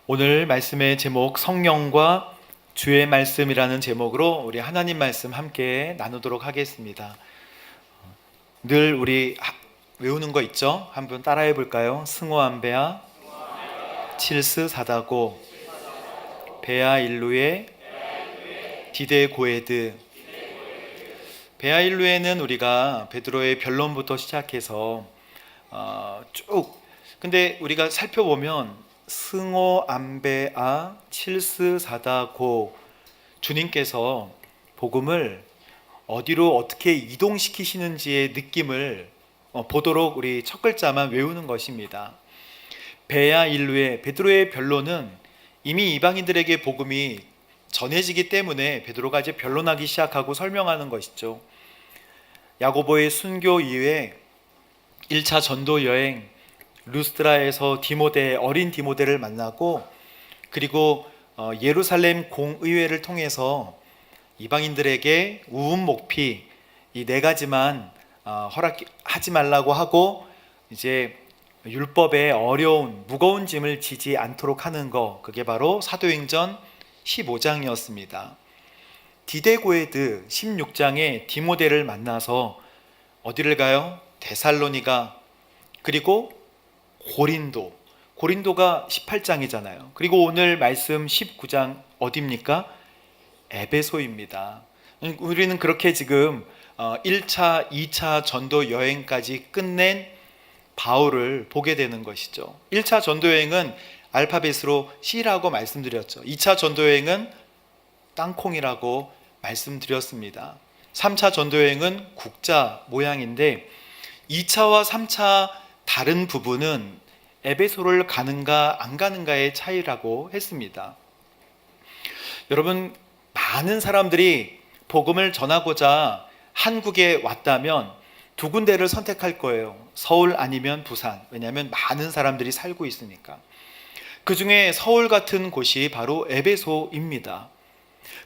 오늘 말씀의 제목 성령과 주의 말씀이라는 제목으로 우리 하나님 말씀 함께 나누도록 하겠습니다. 늘 우리 외우는 거 있죠? 한번 따라해 볼까요? 승호암베아 칠스 사다고 베아 일루에 디데 고에드. 베아 일루에는 우리가 베드로의 변론부터 시작해서 쭉, 근데 우리가 살펴보면 승오 암베아 칠스 사다고, 주님께서 복음을 어디로 어떻게 이동시키시는지의 느낌을 보도록 우리 첫 글자만 외우는 것입니다. 베아 일루에, 베드로의 변론은 이미 이방인들에게 복음이 전해지기 때문에 베드로가 이제 변론하기 시작하고 설명하는 것이죠. 야고보의 순교 이후에 1차 전도 여행, 루스드라에서 어린 디모데를 만나고, 그리고 예루살렘 공의회를 통해서 이방인들에게 우음목피 이 네 가지만 허락하지 말라고 하고, 이제 율법의 어려운 무거운 짐을 지지 않도록 하는 거, 그게 바로 사도행전 15장이었습니다. 디데고에드 16장에 디모데를 만나서 어디를 가요? 데살로니가, 그리고 고린도가 18장이잖아요. 그리고 오늘 말씀 19장 어디입니까? 에베소입니다. 우리는 그렇게 지금 1차, 2차 전도 여행까지 끝낸 바울을 보게 되는 것이죠. 1차 전도 여행은 알파벳으로 C라고 말씀드렸죠. 2차 전도 여행은 땅콩이라고 말씀드렸습니다. 3차 전도 여행은 국자 모양인데, 2차와 3차 다른 부분은 에베소를 가는가 안 가는가의 차이라고 했습니다. 여러분, 많은 사람들이 복음을 전하고자 한국에 왔다면 두 군데를 선택할 거예요. 서울 아니면 부산. 왜냐하면 많은 사람들이 살고 있으니까. 그 중에 서울 같은 곳이 바로 에베소입니다.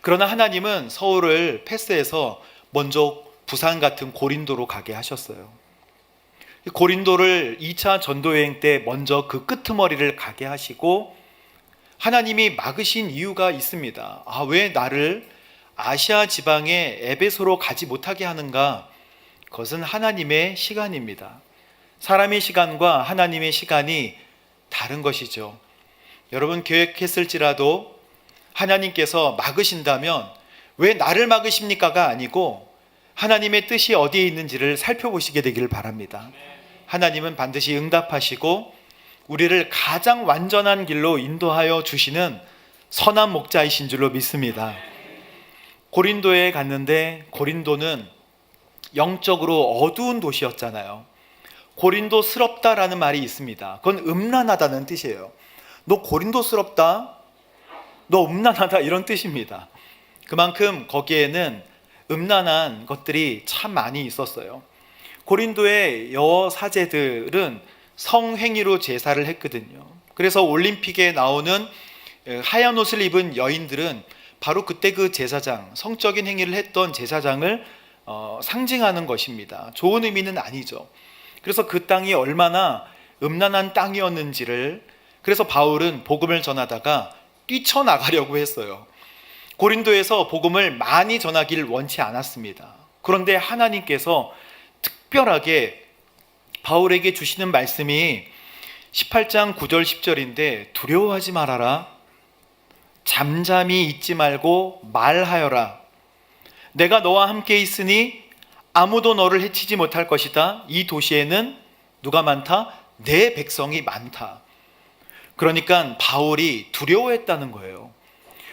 그러나 하나님은 서울을 패스해서 먼저 부산 같은 고린도로 가게 하셨어요. 고린도를 2차 전도여행 때 먼저 그 끄트머리를 가게 하시고, 하나님이 막으신 이유가 있습니다. 왜 나를 아시아 지방의 에베소로 가지 못하게 하는가? 그것은 하나님의 시간입니다. 사람의 시간과 하나님의 시간이 다른 것이죠. 여러분, 계획했을지라도 하나님께서 막으신다면 왜 나를 막으십니까가 아니고 하나님의 뜻이 어디에 있는지를 살펴보시게 되기를 바랍니다. 하나님은 반드시 응답하시고 우리를 가장 완전한 길로 인도하여 주시는 선한 목자이신 줄로 믿습니다. 고린도에 갔는데, 고린도는 영적으로 어두운 도시였잖아요. 고린도스럽다라는 말이 있습니다. 그건 음란하다는 뜻이에요. 너 고린도스럽다, 너 음란하다, 이런 뜻입니다. 그만큼 거기에는 음란한 것들이 참 많이 있었어요. 고린도의 여사제들은 성행위로 제사를 했거든요. 그래서 올림픽에 나오는 하얀 옷을 입은 여인들은 바로 그때 그 제사장, 성적인 행위를 했던 제사장을 상징하는 것입니다. 좋은 의미는 아니죠. 그래서 그 땅이 얼마나 음란한 땅이었는지를, 그래서 바울은 복음을 전하다가 뛰쳐나가려고 했어요. 고린도에서 복음을 많이 전하기를 원치 않았습니다. 그런데 하나님께서 특별하게 바울에게 주시는 말씀이 18장 9절 10절인데, 두려워하지 말아라. 잠잠히 있지 말고 말하여라. 내가 너와 함께 있으니 아무도 너를 해치지 못할 것이다. 이 도시에는 누가 많다? 내 백성이 많다. 그러니까 바울이 두려워했다는 거예요.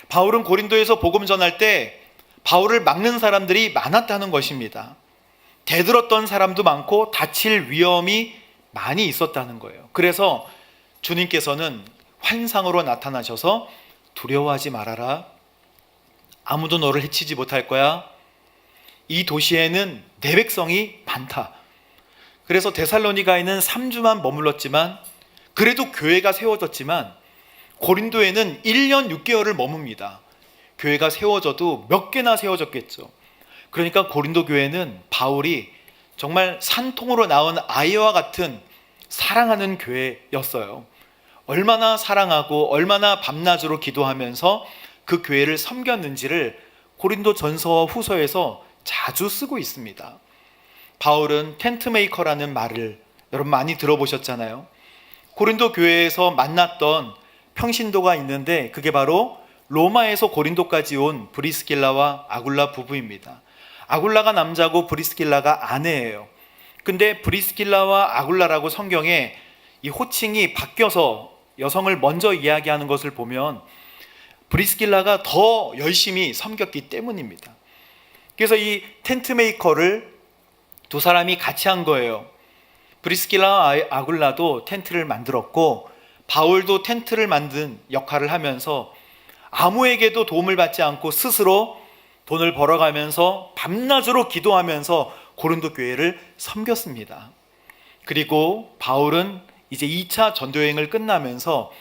바울은 고린도에서 복음 전할 때 바울을 막는 사람들이 많았다는 것입니다. 대들었던 사람도 많고 다칠 위험이 많이 있었다는 거예요. 그래서 주님께서는 환상으로 나타나셔서 두려워하지 말아라. 아무도 너를 해치지 못할 거야. 이 도시에는 내 백성이 많다. 그래서 데살로니가에는 3주만 머물렀지만, 그래도 교회가 세워졌지만 고린도에는 1년 6개월을 머뭅니다. 교회가 세워져도 몇 개나 세워졌겠죠. 그러니까 고린도 교회는 바울이 정말 산통으로 낳은 아이와 같은 사랑하는 교회였어요. 얼마나 사랑하고 얼마나 밤낮으로 기도하면서 그 교회를 섬겼는지를 고린도 전서와 후서에서 자주 쓰고 있습니다. 바울은 텐트메이커라는 말을 여러분 많이 들어보셨잖아요. 고린도 교회에서 만났던 평신도가 있는데 그게 바로 로마에서 고린도까지 온 브리스길라와 아굴라 부부입니다. 아굴라가 남자고 브리스길라가 아내예요. 근데 브리스길라와 아굴라라고 성경에 이 호칭이 바뀌어서 여성을 먼저 이야기하는 것을 보면 브리스길라가 더 열심히 섬겼기 때문입니다. 그래서 이 텐트메이커를 두 사람이 같이 한 거예요. 브리스길라와 아굴라도 텐트를 만들었고 바울도 텐트를 만든 역할을 하면서 아무에게도 도움을 받지 않고 스스로 돈을 벌어가면서 밤낮으로 기도하면서 고린도 교회를 섬겼습니다. 그리고 바울은 이제 2차 전도여행을 끝나면서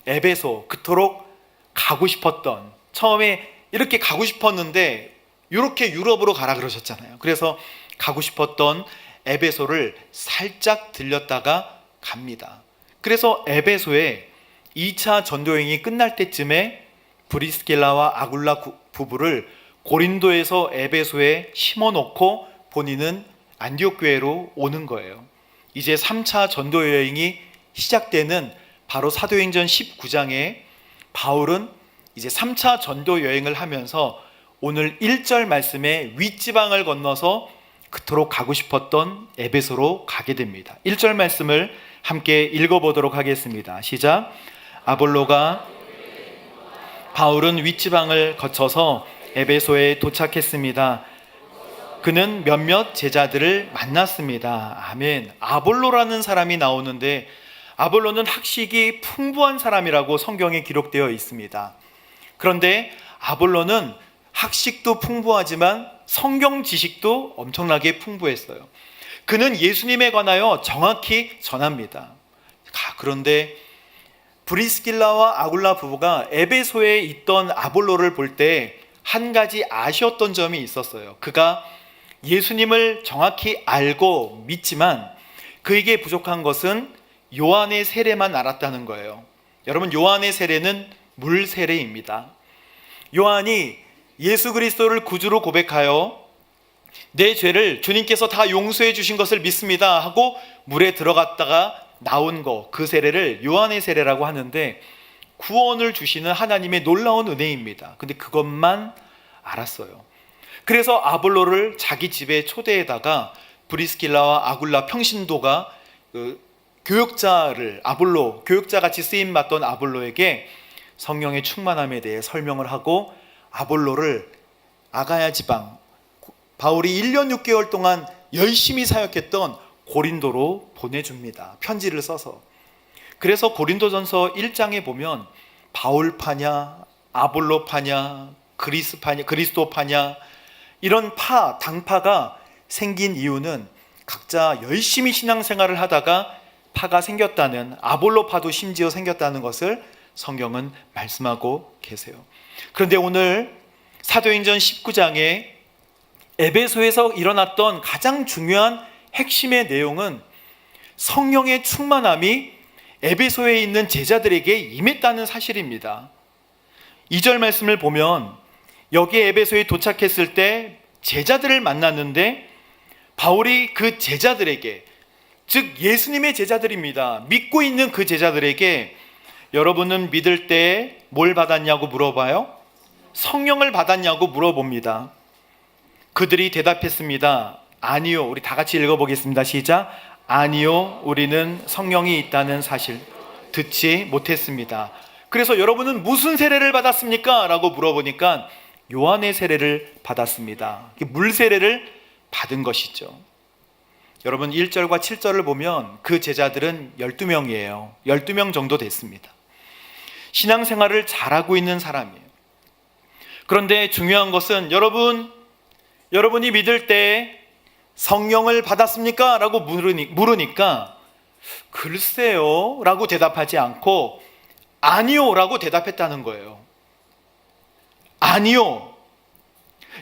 에베소, 그토록 가고 싶었던, 처음에 이렇게 가고 싶었는데 이렇게 유럽으로 가라 그러셨잖아요. 그래서 가고 싶었던 에베소를 살짝 들렸다가 갑니다. 그래서 에베소에 2차 전도여행이 끝날 때쯤에 브리스길라와 아굴라 부부를 고린도에서 에베소에 심어놓고 본인은 안디옥 교회로 오는 거예요. 이제 3차 전도여행이 시작되는 바로 사도행전 19장에 바울은 이제 3차 전도여행을 하면서 오늘 1절 말씀에 윗지방을 건너서 그토록 가고 싶었던 에베소로 가게 됩니다. 1절 말씀을 함께 읽어보도록 하겠습니다. 시작. 아볼로가 바울은 윗지방을 거쳐서 에베소에 도착했습니다. 그는 몇몇 제자들을 만났습니다. 아멘. 아볼로라는 사람이 나오는데 아볼로는 학식이 풍부한 사람이라고 성경에 기록되어 있습니다. 그런데 아볼로는 학식도 풍부하지만 성경 지식도 엄청나게 풍부했어요. 그는 예수님에 관하여 정확히 전합니다. 그런데 브리스길라와 아굴라 부부가 에베소에 있던 아볼로를 볼 때 한 가지 아쉬웠던 점이 있었어요. 그가 예수님을 정확히 알고 믿지만 그에게 부족한 것은 요한의 세례만 알았다는 거예요. 여러분, 요한의 세례는 물 세례입니다. 요한이 예수 그리스도를 구주로 고백하여 내 죄를 주님께서 다 용서해 주신 것을 믿습니다 하고 물에 들어갔다가 나온 거, 그 세례를 요한의 세례라고 하는데 구원을 주시는 하나님의 놀라운 은혜입니다. 근데 그것만 알았어요. 그래서 아볼로를 자기 집에 초대에다가 브리스길라와 아굴라 평신도가 교역자를 아볼로, 교역자같이 쓰임 받던 아볼로에게 성령의 충만함에 대해 설명을 하고 아볼로를 아가야 지방, 바울이 1년 6개월 동안 열심히 사역했던 고린도로 보내줍니다. 편지를 써서. 그래서 고린도전서 1장에 보면 바울파냐, 아볼로파냐, 그리스도파냐 이런 당파가 생긴 이유는 각자 열심히 신앙생활을 하다가 파가 생겼다는, 아볼로파도 심지어 생겼다는 것을 성경은 말씀하고 계세요. 그런데 오늘 사도행전 19장에 에베소에서 일어났던 가장 중요한 핵심의 내용은 성령의 충만함이 에베소에 있는 제자들에게 임했다는 사실입니다. 2절 말씀을 보면 여기 에베소에 도착했을 때 제자들을 만났는데 바울이 그 제자들에게, 즉 예수님의 제자들입니다. 믿고 있는 그 제자들에게 여러분은 믿을 때 뭘 받았냐고 물어봐요? 성령을 받았냐고 물어봅니다. 그들이 대답했습니다. 아니요. 우리 다 같이 읽어보겠습니다. 시작. 아니요. 우리는 성령이 있다는 사실 듣지 못했습니다. 그래서 여러분은 무슨 세례를 받았습니까? 라고 물어보니까 요한의 세례를 받았습니다. 물 세례를 받은 것이죠. 여러분 1절과 7절을 보면 그 제자들은 12명이에요. 12명 정도 됐습니다. 신앙생활을 잘하고 있는 사람이에요. 그런데 중요한 것은 여러분이 믿을 때 성령을 받았습니까? 라고 물으니까 글쎄요 라고 대답하지 않고 아니요 라고 대답했다는 거예요. 아니요.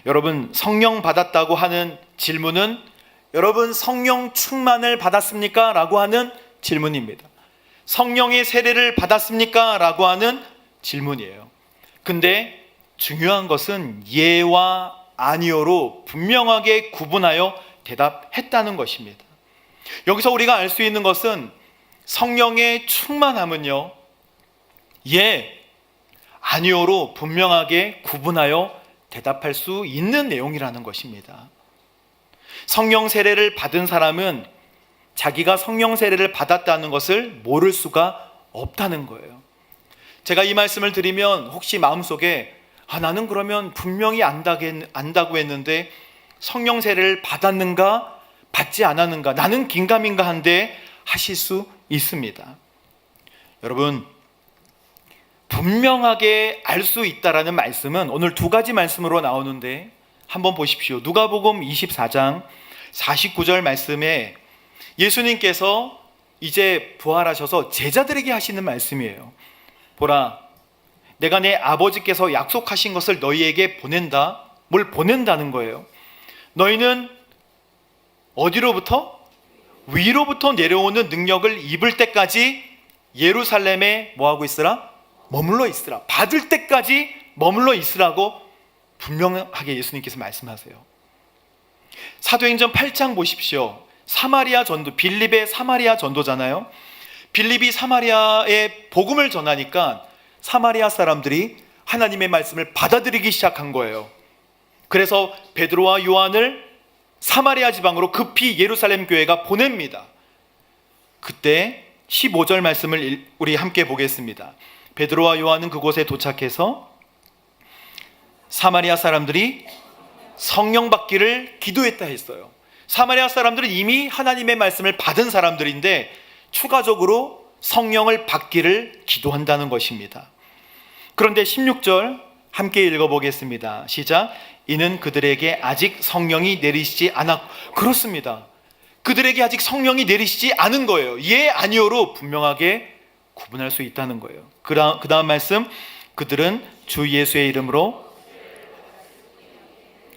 여러분, 성령 받았다고 하는 질문은 여러분 성령 충만을 받았습니까? 라고 하는 질문입니다. 성령의 세례를 받았습니까? 라고 하는 질문이에요. 근데 중요한 것은 예와 아니요로 분명하게 구분하여 대답했다는 것입니다. 여기서 우리가 알 수 있는 것은 성령의 충만함은요, 예, 아니요로 분명하게 구분하여 대답할 수 있는 내용이라는 것입니다. 성령 세례를 받은 사람은 자기가 성령 세례를 받았다는 것을 모를 수가 없다는 거예요. 제가 이 말씀을 드리면 혹시 마음속에 나는 그러면 분명히 안다고 했는데 성령 세례를 받았는가 받지 않았는가, 나는 긴가민가 한데 하실 수 있습니다. 여러분, 분명하게 알 수 있다라는 말씀은 오늘 두 가지 말씀으로 나오는데 한번 보십시오. 누가복음 24장 49절 말씀에 예수님께서 이제 부활하셔서 제자들에게 하시는 말씀이에요. 보라, 내가 내 아버지께서 약속하신 것을 너희에게 보낸다. 뭘 보낸다는 거예요? 너희는 어디로부터? 위로부터 내려오는 능력을 입을 때까지 예루살렘에 뭐하고 있으라? 머물러 있으라. 받을 때까지 머물러 있으라고 분명하게 예수님께서 말씀하세요. 사도행전 8장 보십시오. 사마리아 전도, 빌립의 사마리아 전도잖아요. 빌립이 사마리아에 복음을 전하니까 사마리아 사람들이 하나님의 말씀을 받아들이기 시작한 거예요. 그래서 베드로와 요한을 사마리아 지방으로 급히 예루살렘 교회가 보냅니다. 그때 15절 말씀을 우리 함께 보겠습니다. 베드로와 요한은 그곳에 도착해서 사마리아 사람들이 성령 받기를 기도했다 했어요. 사마리아 사람들은 이미 하나님의 말씀을 받은 사람들인데 추가적으로 성령을 받기를 기도한다는 것입니다. 그런데 16절 함께 읽어보겠습니다. 시작. 이는 그들에게 아직 성령이 내리시지 않았고, 그렇습니다. 그들에게 아직 성령이 내리시지 않은 거예요. 예, 아니요로 분명하게 구분할 수 있다는 거예요. 그 다음 말씀, 그들은 주 예수의 이름으로,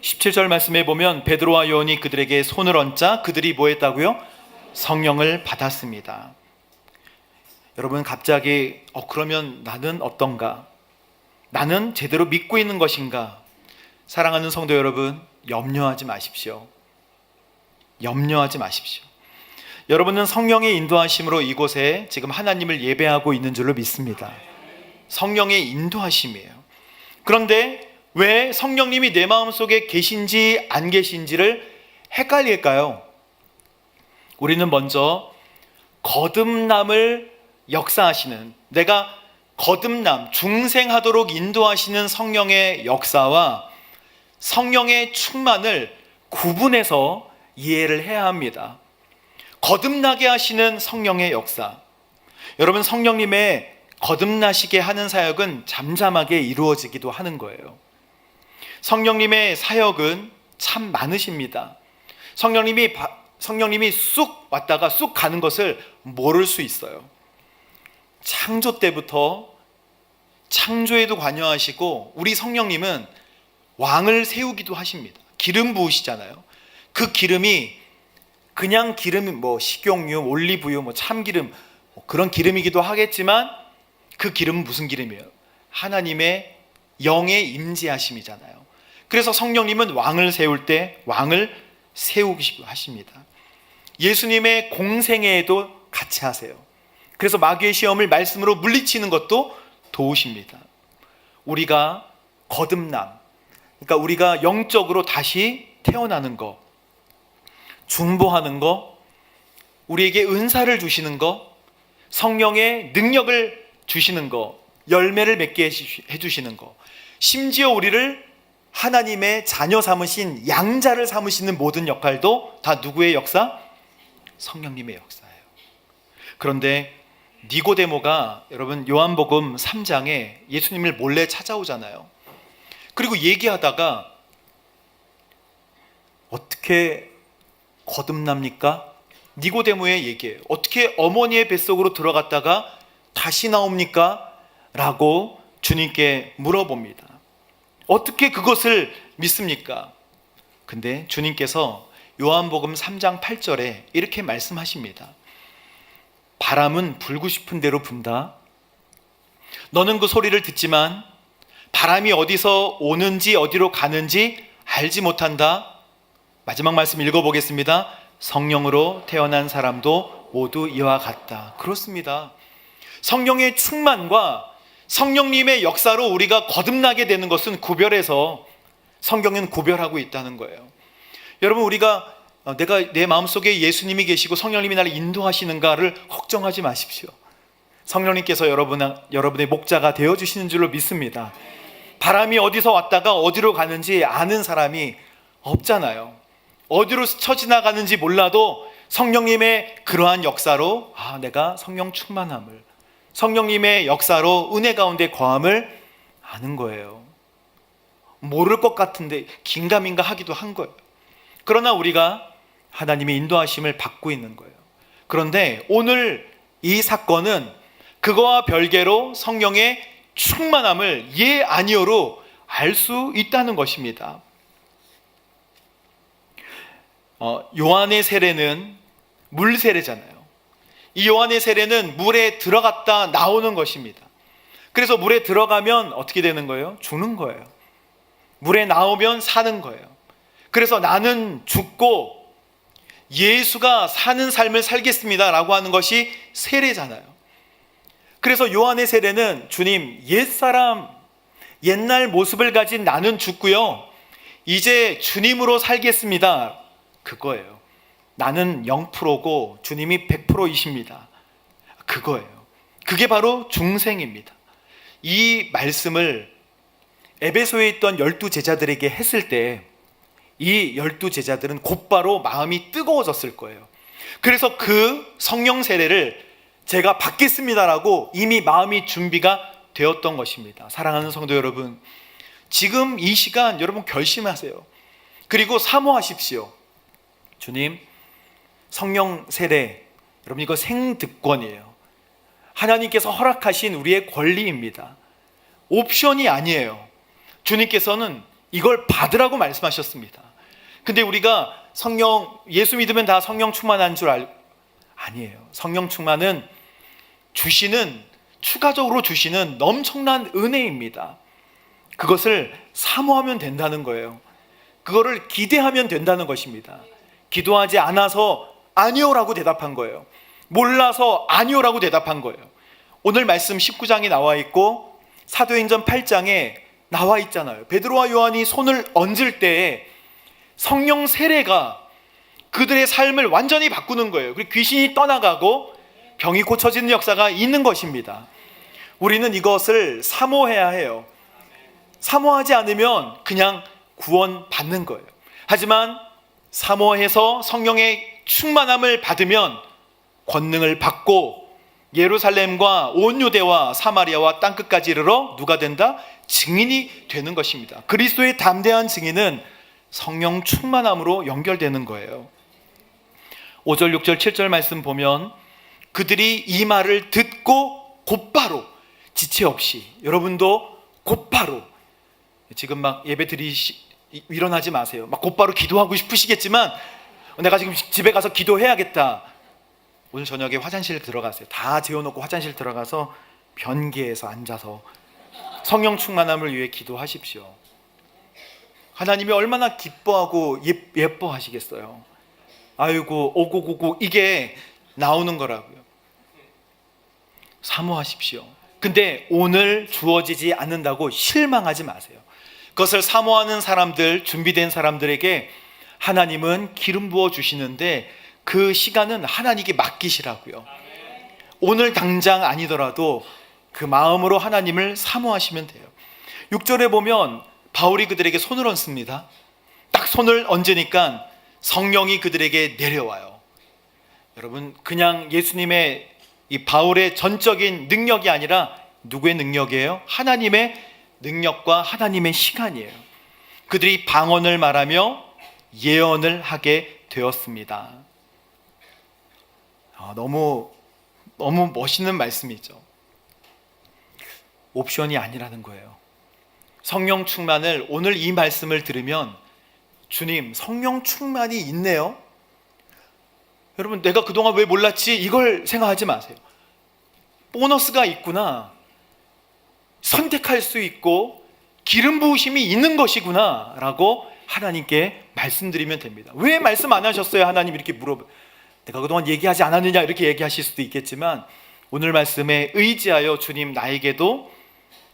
17절 말씀에 보면 베드로와 요한이 그들에게 손을 얹자 그들이 뭐 했다고요? 성령을 받았습니다. 여러분, 갑자기 그러면 나는 어떤가? 나는 제대로 믿고 있는 것인가? 사랑하는 성도 여러분, 염려하지 마십시오. 염려하지 마십시오. 여러분은 성령의 인도하심으로 이곳에 지금 하나님을 예배하고 있는 줄로 믿습니다. 성령의 인도하심이에요. 그런데 왜 성령님이 내 마음속에 계신지 안 계신지를 헷갈릴까요? 우리는 먼저 거듭남을 역사하시는, 내가 거듭남, 중생하도록 인도하시는 성령의 역사와 성령의 충만을 구분해서 이해를 해야 합니다. 거듭나게 하시는 성령의 역사, 여러분, 성령님의 거듭나시게 하는 사역은 잠잠하게 이루어지기도 하는 거예요. 성령님의 사역은 참 많으십니다. 성령님이 쑥 왔다가 쑥 가는 것을 모를 수 있어요. 창조 때부터 창조에도 관여하시고, 우리 성령님은 왕을 세우기도 하십니다. 기름 부으시잖아요. 그 기름이 그냥 기름이 식용유, 올리브유, 참기름, 그런 기름이기도 하겠지만 그 기름은 무슨 기름이에요? 하나님의 영의 임재하심이잖아요. 그래서 성령님은 왕을 세울 때 왕을 세우시고 하십니다. 예수님의 공생애에도 같이 하세요. 그래서 마귀의 시험을 말씀으로 물리치는 것도 도우십니다. 우리가 거듭남, 그러니까 우리가 영적으로 다시 태어나는 거, 중보하는 거, 우리에게 은사를 주시는 거, 성령의 능력을 주시는 거, 열매를 맺게 해주시는 거, 심지어 우리를 하나님의 자녀 삼으신 양자를 삼으시는 모든 역할도 다 누구의 역사? 성령님의 역사예요. 그런데 니고데모가, 여러분, 요한복음 3장에 예수님을 몰래 찾아오잖아요. 그리고 얘기하다가 어떻게 거듭납니까? 니고데모의 얘기예요. 어떻게 어머니의 뱃속으로 들어갔다가 다시 나옵니까? 라고 주님께 물어봅니다. 어떻게 그것을 믿습니까? 근데 주님께서 요한복음 3장 8절에 이렇게 말씀하십니다. 바람은 불고 싶은 대로 분다. 너는 그 소리를 듣지만 바람이 어디서 오는지 어디로 가는지 알지 못한다. 마지막 말씀 읽어보겠습니다. 성령으로 태어난 사람도 모두 이와 같다. 그렇습니다. 성령의 충만과 성령님의 역사로 우리가 거듭나게 되는 것은 구별해서 성경은 구별하고 있다는 거예요. 여러분, 우리가 내가 내 마음속에 예수님이 계시고 성령님이 나를 인도하시는가를 걱정하지 마십시오. 성령님께서 여러분의 목자가 되어주시는 줄로 믿습니다. 바람이 어디서 왔다가 어디로 가는지 아는 사람이 없잖아요. 어디로 스쳐 지나가는지 몰라도 성령님의 그러한 역사로 내가 성령 충만함을, 성령님의 역사로 은혜 가운데 거함을 아는 거예요. 모를 것 같은데 긴가민가 하기도 한 거예요. 그러나 우리가 하나님의 인도하심을 받고 있는 거예요. 그런데 오늘 이 사건은 그거와 별개로 성령의 충만함을 예 아니오로 알 수 있다는 것입니다. 요한의 세례는 물 세례잖아요. 이 요한의 세례는 물에 들어갔다 나오는 것입니다. 그래서 물에 들어가면 어떻게 되는 거예요? 죽는 거예요. 물에 나오면 사는 거예요. 그래서 나는 죽고 예수가 사는 삶을 살겠습니다 라고 하는 것이 세례잖아요. 그래서 요한의 세례는 주님, 옛사람, 옛날 모습을 가진 나는 죽고요, 이제 주님으로 살겠습니다, 그거예요. 나는 0%고 주님이 100%이십니다. 그거예요. 그게 바로 중생입니다. 이 말씀을 에베소에 있던 12제자들에게 했을 때 이 12제자들은 곧바로 마음이 뜨거워졌을 거예요. 그래서 그 성령 세례를 제가 받겠습니다라고 이미 마음이 준비가 되었던 것입니다. 사랑하는 성도 여러분, 지금 이 시간 여러분 결심하세요. 그리고 사모하십시오. 주님, 성령 세례, 여러분 이거 생득권이에요. 하나님께서 허락하신 우리의 권리입니다. 옵션이 아니에요. 주님께서는 이걸 받으라고 말씀하셨습니다. 근데 우리가 예수 믿으면 다 성령 충만한 줄 아니에요. 성령 충만은 추가적으로 주시는 넘쳐난 은혜입니다. 그것을 사모하면 된다는 거예요. 그거를 기대하면 된다는 것입니다. 기도하지 않아서 아니오라고 대답한 거예요. 몰라서 아니오라고 대답한 거예요. 오늘 말씀 19장에 나와 있고 사도행전 8장에 나와 있잖아요. 베드로와 요한이 손을 얹을 때에 성령 세례가 그들의 삶을 완전히 바꾸는 거예요. 그리고 귀신이 떠나가고 병이 고쳐지는 역사가 있는 것입니다. 우리는 이것을 사모해야 해요. 사모하지 않으면 그냥 구원 받는 거예요. 하지만 사모해서 성령의 충만함을 받으면 권능을 받고 예루살렘과 온 유대와 사마리아와 땅끝까지 이르러 누가 된다? 증인이 되는 것입니다. 그리스도의 담대한 증인은 성령 충만함으로 연결되는 거예요. 5절, 6절, 7절 말씀 보면 그들이 이 말을 듣고 곧바로, 지체 없이, 여러분도 곧바로, 지금 막 예배 일어나지 마세요. 막 곧바로 기도하고 싶으시겠지만 내가 지금 집에 가서 기도해야겠다. 오늘 저녁에 화장실 들어가세요. 다 재워놓고 화장실 들어가서 변기에서 앉아서 성령 충만함을 위해 기도하십시오. 하나님이 얼마나 기뻐하고 예뻐하시겠어요. 아이고 오고고고 이게 나오는 거라고요. 사모하십시오. 근데 오늘 주어지지 않는다고 실망하지 마세요. 그것을 사모하는 사람들, 준비된 사람들에게 하나님은 기름 부어 주시는데 그 시간은 하나님께 맡기시라고요. 오늘 당장 아니더라도 그 마음으로 하나님을 사모하시면 돼요. 6절에 보면 바울이 그들에게 손을 얹습니다. 딱 손을 얹으니까 성령이 그들에게 내려와요. 여러분, 그냥 예수님의 이 바울의 전적인 능력이 아니라 누구의 능력이에요? 하나님의 능력과 하나님의 시간이에요. 그들이 방언을 말하며 예언을 하게 되었습니다. 너무 멋있는 말씀이죠. 옵션이 아니라는 거예요. 성령 충만을, 오늘 이 말씀을 들으면 주님, 성령 충만이 있네요. 여러분, 내가 그동안 왜 몰랐지? 이걸 생각하지 마세요. 보너스가 있구나, 선택할 수 있고 기름 부으심이 있는 것이구나 라고 하나님께 말씀드리면 됩니다. 왜 말씀 안 하셨어요? 하나님 이렇게 내가 그동안 얘기하지 않았느냐 이렇게 얘기하실 수도 있겠지만, 오늘 말씀에 의지하여 주님 나에게도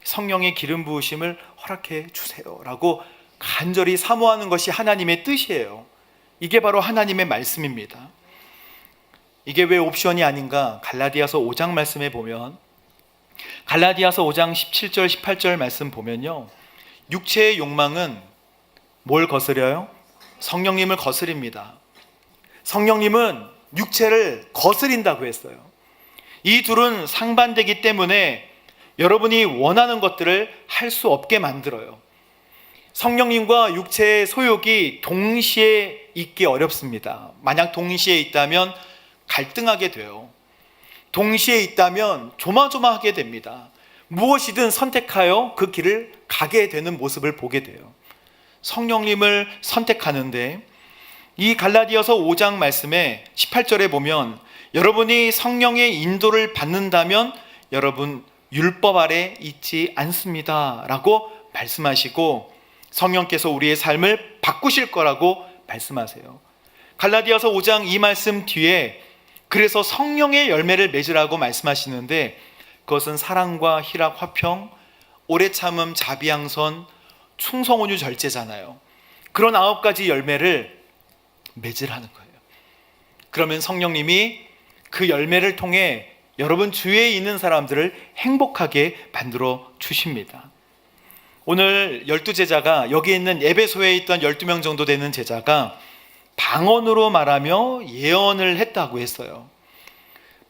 성령의 기름 부으심을 허락해 주세요 라고 간절히 사모하는 것이 하나님의 뜻이에요. 이게 바로 하나님의 말씀입니다. 이게 왜 옵션이 아닌가? 갈라디아서 5장 말씀에 보면, 갈라디아서 5장 17절 18절 말씀 보면요, 육체의 욕망은 뭘 거스려요? 성령님을 거스립니다. 성령님은 육체를 거스린다고 했어요. 이 둘은 상반되기 때문에 여러분이 원하는 것들을 할 수 없게 만들어요. 성령님과 육체의 소욕이 동시에 있기 어렵습니다. 만약 동시에 있다면 갈등하게 돼요. 동시에 있다면 조마조마하게 됩니다. 무엇이든 선택하여 그 길을 가게 되는 모습을 보게 돼요. 성령님을 선택하는데, 이 갈라디아서 5장 말씀에 18절에 보면, 여러분이 성령의 인도를 받는다면 여러분 율법 아래 있지 않습니다 라고 말씀하시고, 성령께서 우리의 삶을 바꾸실 거라고 말씀하세요. 갈라디아서 5장 이 말씀 뒤에 그래서 성령의 열매를 맺으라고 말씀하시는데, 그것은 사랑과 희락, 화평, 오래 참음, 자비양선, 충성, 온유, 절제잖아요. 그런 9가지 열매를 맺으라는 거예요. 그러면 성령님이 그 열매를 통해 여러분 주위에 있는 사람들을 행복하게 만들어 주십니다. 오늘 12제자가, 여기 있는 에베소에 있던 12명 정도 되는 제자가 방언으로 말하며 예언을 했다고 했어요.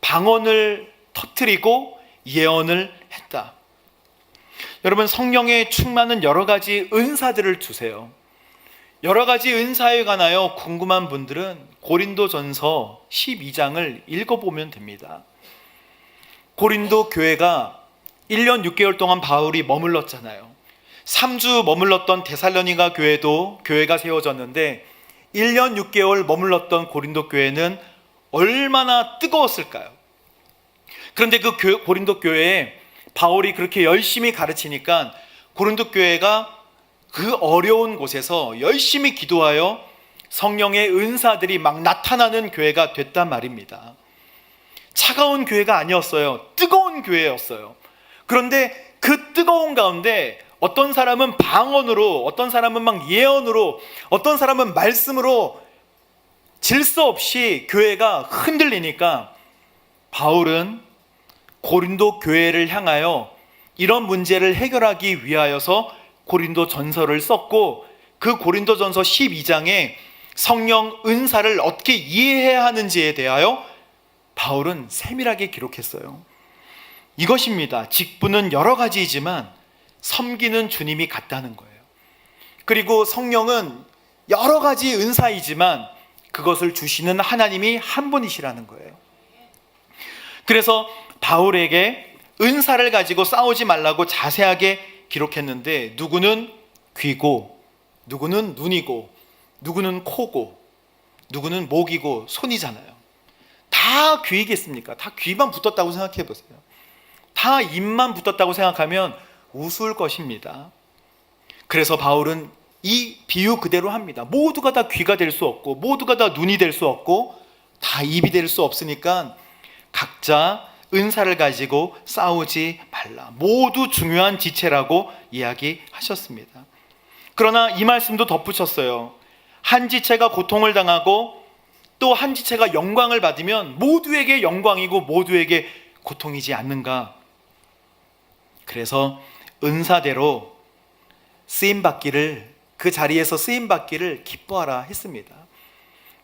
방언을 터뜨리고 예언을 했다. 여러분, 성령의 충만은 여러 가지 은사들을 주세요. 여러 가지 은사에 관하여 궁금한 분들은 고린도전서 12장을 읽어보면 됩니다. 고린도 교회가 1년 6개월 동안 바울이 머물렀잖아요. 3주 머물렀던 데살로니가 교회도 교회가 세워졌는데, 1년 6개월 머물렀던 고린도 교회는 얼마나 뜨거웠을까요? 그런데 그 고린도 교회에 바울이 그렇게 열심히 가르치니까 고린도 교회가 그 어려운 곳에서 열심히 기도하여 성령의 은사들이 막 나타나는 교회가 됐단 말입니다. 차가운 교회가 아니었어요. 뜨거운 교회였어요. 그런데 그 뜨거운 가운데 어떤 사람은 방언으로, 어떤 사람은 막 예언으로, 어떤 사람은 말씀으로 질서 없이 교회가 흔들리니까 바울은 고린도 교회를 향하여 이런 문제를 해결하기 위하여서 고린도 전서를 썼고, 그 고린도 전서 12장에 성령 은사를 어떻게 이해해야 하는지에 대하여 바울은 세밀하게 기록했어요. 이것입니다. 직분은 여러 가지이지만 섬기는 주님이 같다는 거예요. 그리고 성령은 여러 가지 은사이지만 그것을 주시는 하나님이 한 분이시라는 거예요. 그래서 바울에게 은사를 가지고 싸우지 말라고 자세하게 기록했는데, 누구는 귀고, 누구는 눈이고, 누구는 코고, 누구는 목이고 손이잖아요. 다 귀이겠습니까? 다 귀만 붙었다고 생각해 보세요. 다 입만 붙었다고 생각하면 우스울 것입니다. 그래서 바울은 이 비유 그대로 합니다. 모두가 다 귀가 될 수 없고, 모두가 다 눈이 될 수 없고, 다 입이 될 수 없으니까 각자 은사를 가지고 싸우지 말라. 모두 중요한 지체라고 이야기하셨습니다. 그러나 이 말씀도 덧붙였어요. 한 지체가 고통을 당하고 또 한 지체가 영광을 받으면 모두에게 영광이고 모두에게 고통이지 않는가. 그래서 은사대로 쓰임받기를, 그 자리에서 쓰임받기를 기뻐하라 했습니다.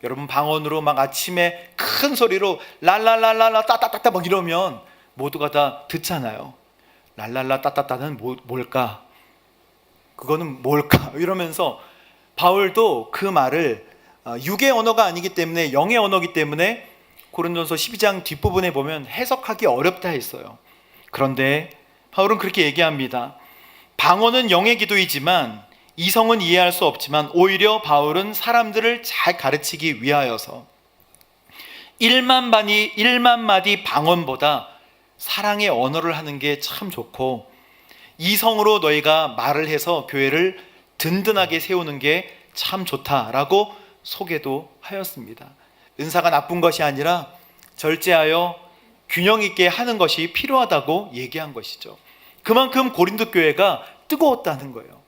여러분, 방언으로 막 아침에 큰 소리로 랄랄랄랄라 따따따따 막 이러면 모두가 다 듣잖아요. 랄랄라 따따따는 뭘까? 그거는 뭘까? 이러면서 바울도 그 말을 육의 언어가 아니기 때문에, 영의 언어이기 때문에 고린도전서 12장 뒷부분에 보면 해석하기 어렵다 했어요. 그런데 바울은 그렇게 얘기합니다. 방언은 영의 기도이지만 이성은 이해할 수 없지만 오히려 바울은 사람들을 잘 가르치기 위하여서 1만 마디 방언보다 사랑의 언어를 하는 게 참 좋고, 이성으로 너희가 말을 해서 교회를 든든하게 세우는 게 참 좋다라고 소개도 하였습니다. 은사가 나쁜 것이 아니라 절제하여 균형 있게 하는 것이 필요하다고 얘기한 것이죠. 그만큼 고린도 교회가 뜨거웠다는 거예요.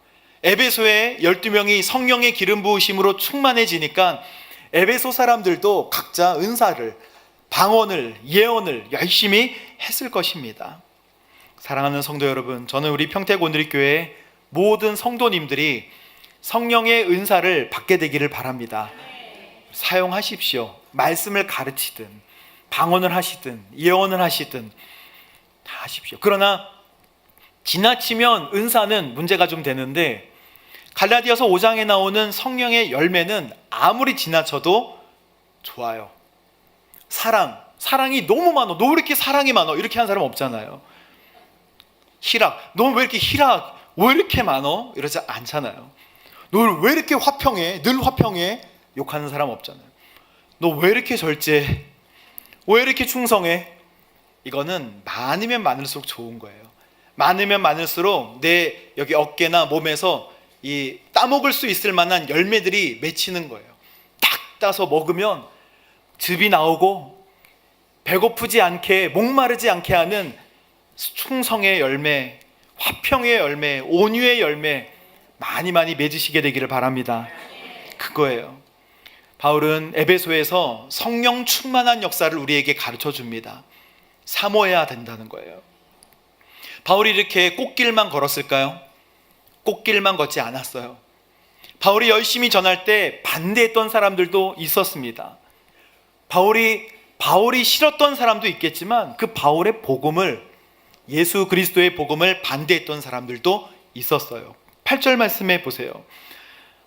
에베소의 12명이 성령의 기름 부으심으로 충만해지니까 에베소 사람들도 각자 은사를, 방언을, 예언을 열심히 했을 것입니다. 사랑하는 성도 여러분, 저는 우리 평택온누리교회 모든 성도님들이 성령의 은사를 받게 되기를 바랍니다. 사용하십시오. 말씀을 가르치든 방언을 하시든 예언을 하시든 다 하십시오. 그러나 지나치면 은사는 문제가 좀 되는데, 갈라디아서 5장에 나오는 성령의 열매는 아무리 지나쳐도 좋아요. 사랑이 너무 많아. 너 왜 이렇게 사랑이 많아? 이렇게 하는 사람 없잖아요. 희락, 너 왜 이렇게 왜 이렇게 많아? 이러지 않잖아요. 너 왜 이렇게 화평해? 늘 화평해? 욕하는 사람 없잖아요. 너 왜 이렇게 절제해? 왜 이렇게 충성해? 이거는 많으면 많을수록 좋은 거예요. 많으면 많을수록 내 여기 어깨나 몸에서 이 따먹을 수 있을 만한 열매들이 맺히는 거예요. 딱 따서 먹으면 즙이 나오고 배고프지 않게, 목마르지 않게 하는 충성의 열매, 화평의 열매, 온유의 열매 많이 맺으시게 되기를 바랍니다. 그거예요. 바울은 에베소에서 성령 충만한 역사를 우리에게 가르쳐 줍니다. 사모해야 된다는 거예요. 바울이 이렇게 꽃길만 걸었을까요? 꽃길만 걷지 않았어요. 바울이 열심히 전할 때 반대했던 사람들도 있었습니다. 바울이 싫었던 사람도 있겠지만 그 바울의 복음을, 예수 그리스도의 복음을 반대했던 사람들도 있었어요. 8절 말씀해 보세요.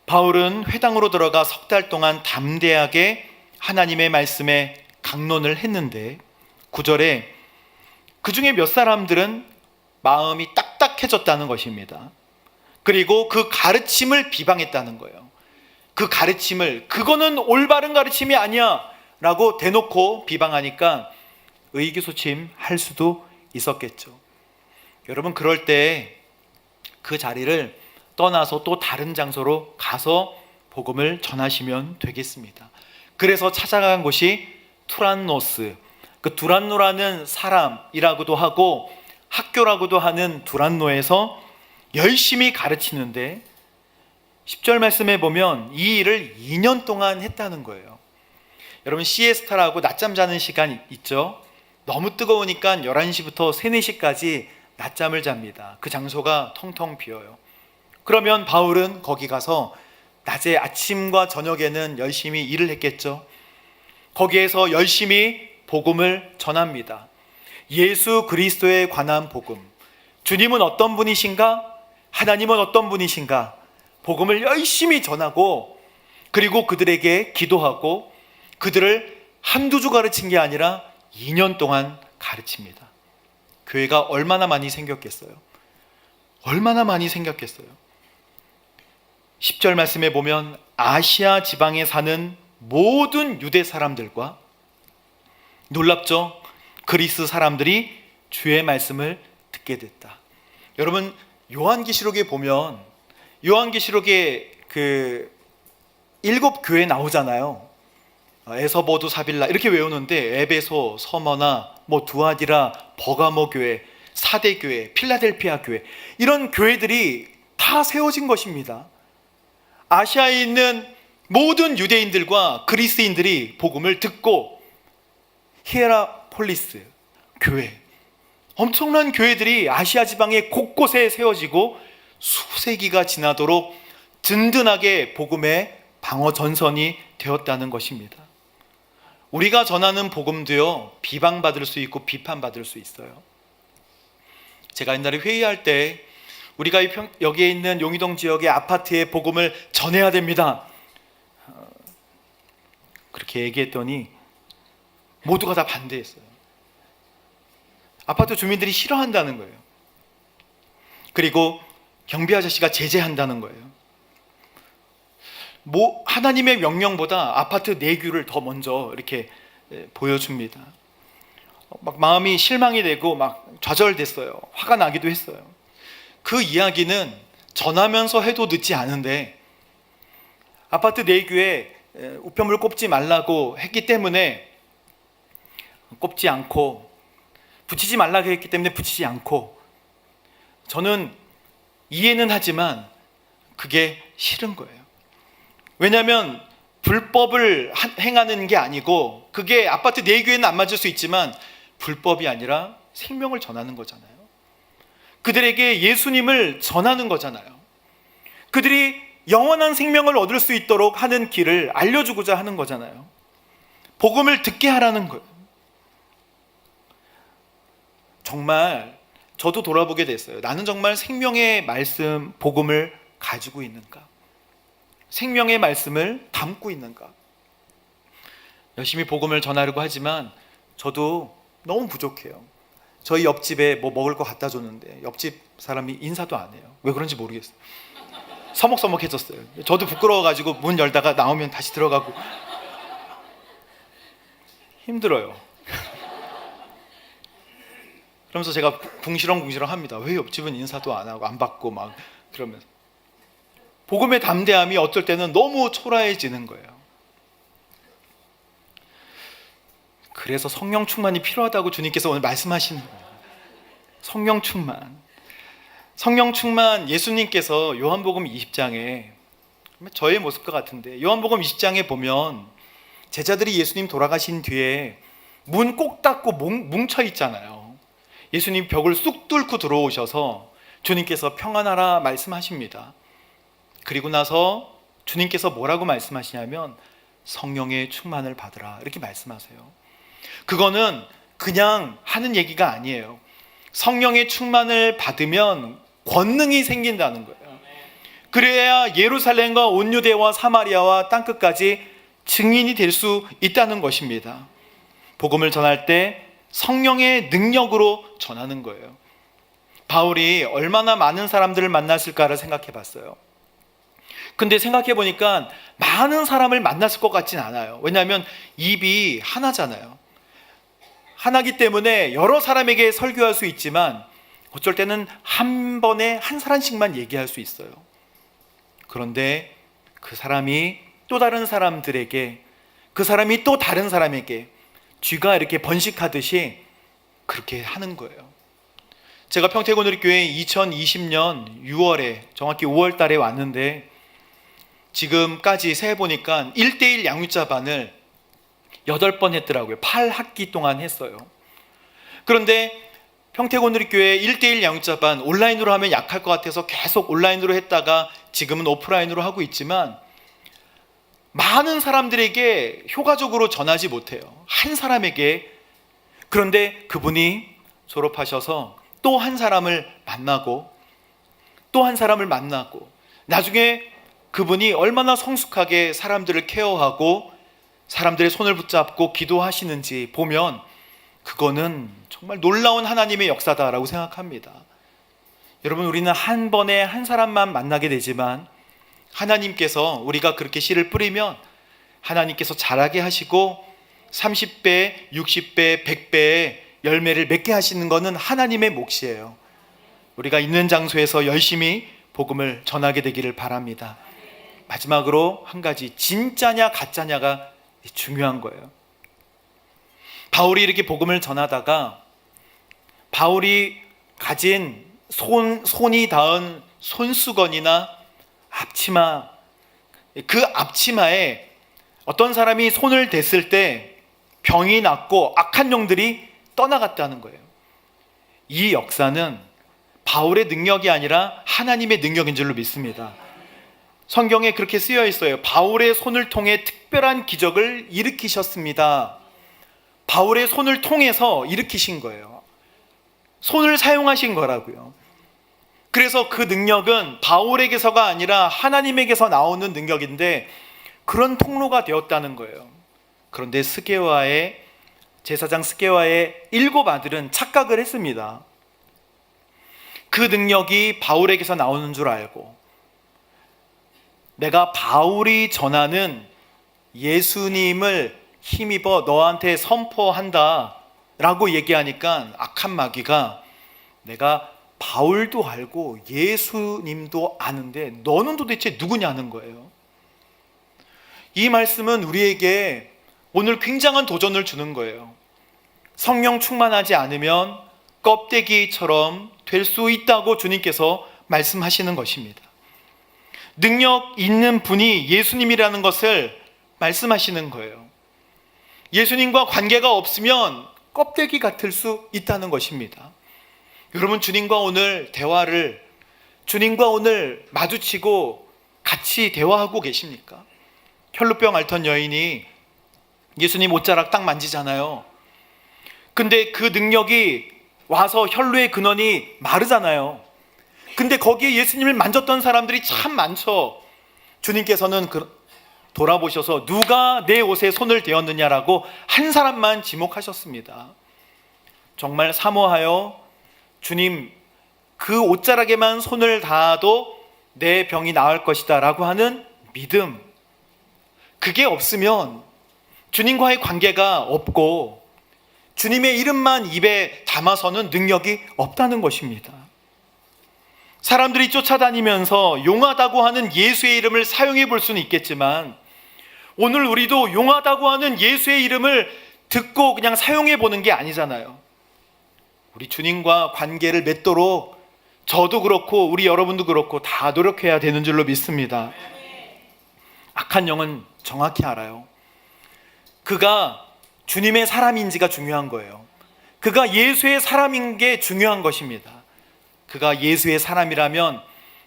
바울은 회당으로 들어가 석 달 동안 담대하게 하나님의 말씀에 강론을 했는데, 9절에 그 중에 몇 사람들은 마음이 딱딱해졌다는 것입니다. 그리고 그 가르침을 비방했다는 거예요. 그 가르침을, 그거는 올바른 가르침이 아니야 라고 대놓고 비방하니까 의기소침할 수도 있었겠죠. 여러분, 그럴 때 그 자리를 떠나서 또 다른 장소로 가서 복음을 전하시면 되겠습니다. 그래서 찾아간 곳이 투란노스, 그 두란노라는 사람이라고도 하고 학교라고도 하는 두란노에서 열심히 가르치는데, 10절 말씀에 보면 이 일을 2년 동안 했다는 거예요. 여러분, 시에스타라고 낮잠 자는 시간 있죠? 너무 뜨거우니까 11시부터 3, 4시까지 낮잠을 잡니다. 그 장소가 텅텅 비어요. 그러면 바울은 거기 가서 낮에 아침과 저녁에는 열심히 일을 했겠죠. 거기에서 열심히 복음을 전합니다. 예수 그리스도에 관한 복음, 주님은 어떤 분이신가? 하나님은 어떤 분이신가? 복음을 열심히 전하고, 그리고 그들에게 기도하고, 그들을 한두 주 가르친 게 아니라 2년 동안 가르칩니다. 교회가 얼마나 많이 생겼겠어요? 얼마나 많이 생겼겠어요? 10절 말씀에 보면 아시아 지방에 사는 모든 유대 사람들과, 놀랍죠? 그리스 사람들이 주의 말씀을 듣게 됐다. 여러분, 요한계시록에 보면, 요한계시록에 그 7교회 나오잖아요. 에서보두 사빌라 이렇게 외우는데, 에베소, 서머나, 두아디라, 버가모 교회, 사대 교회, 필라델피아 교회, 이런 교회들이 다 세워진 것입니다. 아시아에 있는 모든 유대인들과 그리스인들이 복음을 듣고, 히에라폴리스 교회, 엄청난 교회들이 아시아 지방의 곳곳에 세워지고 수세기가 지나도록 든든하게 복음의 방어 전선이 되었다는 것입니다. 우리가 전하는 복음도요, 비방받을 수 있고 비판받을 수 있어요. 제가 옛날에 회의할 때 우리가 여기에 있는 용의동 지역의 아파트에 복음을 전해야 됩니다, 그렇게 얘기했더니 모두가 다 반대했어요. 아파트 주민들이 싫어한다는 거예요. 그리고 경비 아저씨가 제재한다는 거예요. 하나님의 명령보다 아파트 내규를 더 먼저 이렇게 보여줍니다. 막 마음이 실망이 되고 막 좌절됐어요. 화가 나기도 했어요. 그 이야기는 전하면서 해도 늦지 않은데 아파트 내규에 우편물 꼽지 말라고 했기 때문에 꼽지 않고, 붙이지 말라고 했기 때문에 붙이지 않고, 저는 이해는 하지만 그게 싫은 거예요. 왜냐하면 불법을 행하는 게 아니고, 그게 아파트 내규에는 안 맞을 수 있지만 불법이 아니라 생명을 전하는 거잖아요. 그들에게 예수님을 전하는 거잖아요. 그들이 영원한 생명을 얻을 수 있도록 하는 길을 알려주고자 하는 거잖아요. 복음을 듣게 하라는 거예요. 정말 저도 돌아보게 됐어요. 나는 정말 생명의 말씀, 복음을 가지고 있는가? 생명의 말씀을 담고 있는가? 열심히 복음을 전하려고 하지만 저도 너무 부족해요. 저희 옆집에 뭐 먹을 거 갖다 줬는데 옆집 사람이 인사도 안 해요. 왜 그런지 모르겠어요. 서먹서먹해졌어요. 저도 부끄러워가지고 문 열다가 나오면 다시 들어가고 힘들어요. 그러면서 제가 궁시렁궁시렁 합니다. 왜 옆집은 인사도 안 하고 안 받고 막 그러면서. 복음의 담대함이 어쩔 때는 너무 초라해지는 거예요. 그래서 성령 충만이 필요하다고 주님께서 오늘 말씀하시는 거예요. 성령 충만. 성령 충만, 예수님께서 요한복음 20장에, 저의 모습과 같은데 요한복음 20장에 보면 제자들이 예수님 돌아가신 뒤에 문 꼭 닫고 뭉쳐 있잖아요. 예수님 벽을 쑥 뚫고 들어오셔서 주님께서 평안하라 말씀하십니다. 그리고 나서 주님께서 뭐라고 말씀하시냐면 성령의 충만을 받으라 이렇게 말씀하세요. 그거는 그냥 하는 얘기가 아니에요. 성령의 충만을 받으면 권능이 생긴다는 거예요. 그래야 예루살렘과 온 유대와 사마리아와 땅끝까지 증인이 될 수 있다는 것입니다. 복음을 전할 때 성령의 능력으로 전하는 거예요. 바울이 얼마나 많은 사람들을 만났을까를 생각해 봤어요. 근데 생각해 보니까 많은 사람을 만났을 것 같진 않아요. 왜냐하면 입이 하나잖아요. 하나기 때문에 여러 사람에게 설교할 수 있지만 어쩔 때는 한 번에 한 사람씩만 얘기할 수 있어요. 그런데 그 사람이 또 다른 사람들에게, 그 사람이 또 다른 사람에게 쥐가 이렇게 번식하듯이 그렇게 하는 거예요. 제가 평택오늘교회 2020년 6월에 정확히 5월 달에 왔는데 지금까지 세보니까 1:1 양육자반을 8번 했더라고요. 8학기 동안 했어요. 그런데 평택오늘교회 1:1 양육자반 온라인으로 하면 약할 것 같아서 계속 온라인으로 했다가 지금은 오프라인으로 하고 있지만 많은 사람들에게 효과적으로 전하지 못해요. 한 사람에게. 그런데 그분이 졸업하셔서 또 한 사람을 만나고 또 한 사람을 만나고 나중에 그분이 얼마나 성숙하게 사람들을 케어하고 사람들의 손을 붙잡고 기도하시는지 보면 그거는 정말 놀라운 하나님의 역사다라고 생각합니다. 여러분, 우리는 한 번에 한 사람만 만나게 되지만 하나님께서 우리가 그렇게 씨를 뿌리면 하나님께서 자라게 하시고 30배, 60배, 100배의 열매를 맺게 하시는 것은 하나님의 몫이에요. 우리가 있는 장소에서 열심히 복음을 전하게 되기를 바랍니다. 마지막으로 한 가지, 진짜냐 가짜냐가 중요한 거예요. 바울이 이렇게 복음을 전하다가 바울이 가진 손이 닿은 손수건이나 앞치마, 그 앞치마에 어떤 사람이 손을 댔을 때 병이 낫고 악한 영들이 떠나갔다는 거예요. 이 역사는 바울의 능력이 아니라 하나님의 능력인 줄로 믿습니다. 성경에 그렇게 쓰여 있어요. 바울의 손을 통해 특별한 기적을 일으키셨습니다. 바울의 손을 통해서 일으키신 거예요. 손을 사용하신 거라고요. 그래서 그 능력은 바울에게서가 아니라 하나님에게서 나오는 능력인데 그런 통로가 되었다는 거예요. 그런데 제사장 스게와의 7 아들은 착각을 했습니다. 그 능력이 바울에게서 나오는 줄 알고 내가 바울이 전하는 예수님을 힘입어 너한테 선포한다 라고 얘기하니까 악한 마귀가 내가 바울도 알고 예수님도 아는데 너는 도대체 누구냐는 거예요. 이 말씀은 우리에게 오늘 굉장한 도전을 주는 거예요. 성령 충만하지 않으면 껍데기처럼 될 수 있다고 주님께서 말씀하시는 것입니다. 능력 있는 분이 예수님이라는 것을 말씀하시는 거예요. 예수님과 관계가 없으면 껍데기 같을 수 있다는 것입니다. 여러분, 주님과 오늘 마주치고 같이 대화하고 계십니까? 혈루병 앓던 여인이 예수님 옷자락 딱 만지잖아요. 근데 그 능력이 와서 혈루의 근원이 마르잖아요. 근데 거기에 예수님을 만졌던 사람들이 참 많죠. 주님께서는 돌아보셔서 누가 내 옷에 손을 대었느냐라고 한 사람만 지목하셨습니다. 정말 사모하여 주님, 그 옷자락에만 손을 닿아도 내 병이 나을 것이다 라고 하는 믿음, 그게 없으면 주님과의 관계가 없고 주님의 이름만 입에 담아서는 능력이 없다는 것입니다. 사람들이 쫓아다니면서 용하다고 하는 예수의 이름을 사용해 볼 수는 있겠지만 오늘 우리도 용하다고 하는 예수의 이름을 듣고 그냥 사용해 보는 게 아니잖아요. 우리 주님과 관계를 맺도록 저도 그렇고 우리 여러분도 그렇고 다 노력해야 되는 줄로 믿습니다. 악한 영은 정확히 알아요. 그가 주님의 사람인지가 중요한 거예요. 그가 예수의 사람인 게 중요한 것입니다. 그가 예수의 사람이라면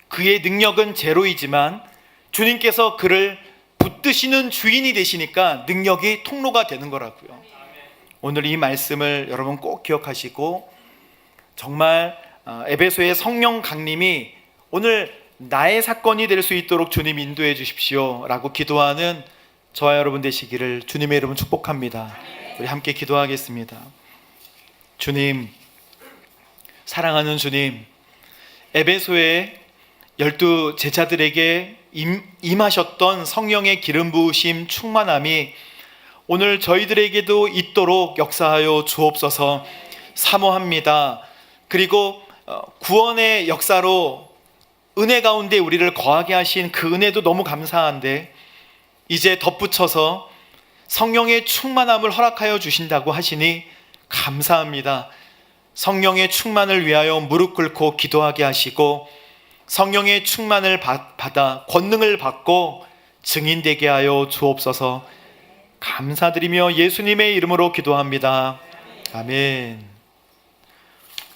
그의 능력은 제로이지만 주님께서 그를 붙드시는 주인이 되시니까 능력이 통로가 되는 거라고요. 오늘 이 말씀을 여러분 꼭 기억하시고 정말 에베소의 성령 강림이 오늘 나의 사건이 될 수 있도록 주님 인도해 주십시오 라고 기도하는 저와 여러분 되시기를 주님의 이름으로 축복합니다. 우리 함께 기도하겠습니다. 주님, 사랑하는 주님, 에베소의 12 제자들에게 임하셨던 성령의 기름 부으심 충만함이 오늘 저희들에게도 있도록 역사하여 주옵소서. 사모합니다. 그리고 구원의 역사로 은혜 가운데 우리를 거하게 하신 그 은혜도 너무 감사한데 이제 덧붙여서 성령의 충만함을 허락하여 주신다고 하시니 감사합니다. 성령의 충만을 위하여 무릎 꿇고 기도하게 하시고 성령의 충만을 받아 권능을 받고 증인되게 하여 주옵소서. 감사드리며 예수님의 이름으로 기도합니다. 아멘.